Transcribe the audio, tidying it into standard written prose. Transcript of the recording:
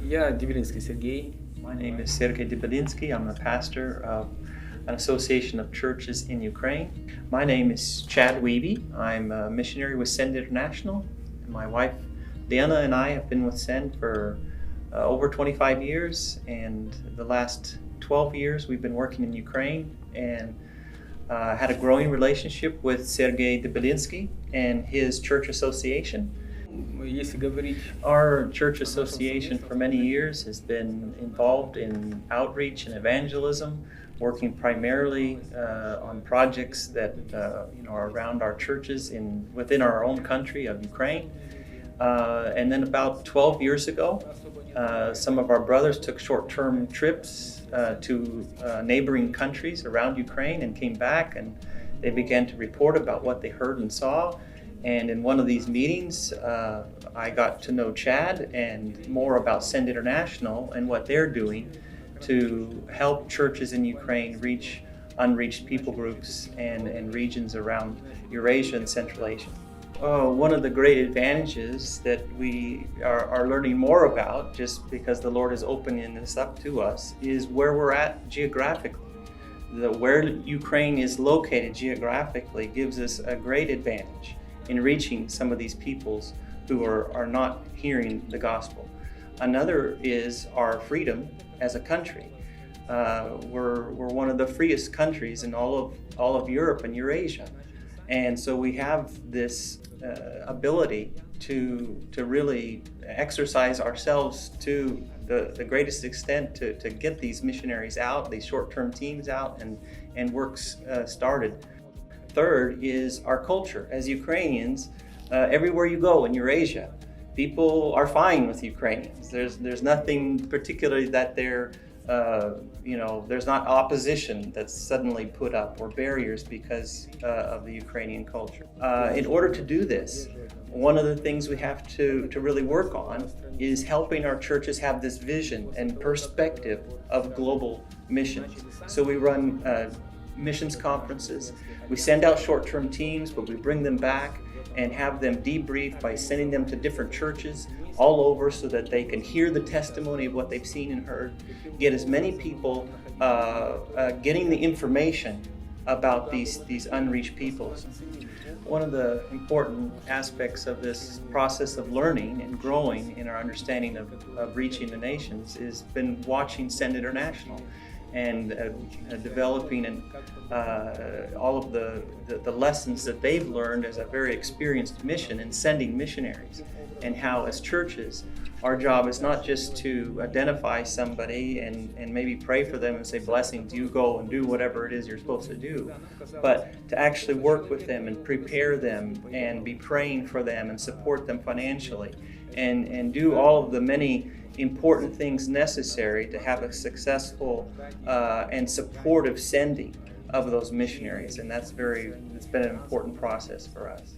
Я Дебелинский Sergei. My name is Sergei. I'm the pastor of an association of churches in Ukraine. My name is Chad Wiebe. I'm a missionary with Send International. And my wife, Beena, and I have been with Send for over 25 years. And the last 12 years we've been working in Ukraine and had a growing relationship with Sergei and his church association. Если говорить Our church association for many years has been involved in outreach and evangelism, working primarily on projects that are around our churches within our own country of Ukraine. And then about 12 years ago, some of our brothers took short-term trips to neighboring countries around Ukraine and came back, and they began to report about what they heard and saw. And in one of these meetings, I got to know Chad and more about Send International and what they're doing to help churches in Ukraine reach unreached people groups and regions around Eurasia and Central Asia. One of the great advantages that we are learning more about, just because the Lord is opening this up to us, is where we're at geographically. Where Ukraine is located geographically gives us a great advantage in reaching some of these peoples who are not hearing the gospel. Another is our freedom as a country. We're one of the freest countries in all of Europe and Eurasia. And so we have this ability to really exercise ourselves to the greatest extent to get these missionaries out, these short-term teams out, and works started. Third is our culture. As Ukrainians, everywhere you go in Eurasia, people are fine with Ukrainians. There's nothing particularly that there's not opposition that's suddenly put up or barriers because of the Ukrainian culture. In order to do this, one of the things we have to really work on is helping our churches have this vision and perspective of global missions. So we run missions conferences. We send out short-term teams, but we bring them back and have them debriefed by sending them to different churches all over so that they can hear the testimony of what they've seen and heard, get as many people getting the information about these unreached peoples. One of the important aspects of this process of learning and growing in our understanding of reaching the nations is been watching Send International and developing all of the lessons that they've learned as a very experienced mission in sending missionaries, and how as churches our job is not just to identify somebody and maybe pray for them and say blessings, you go and do whatever it is you're supposed to do, but to actually work with them and prepare them and be praying for them and support them financially and do all of the many important things necessary to have a successful and supportive sending of those missionaries. And it's been an important process for us.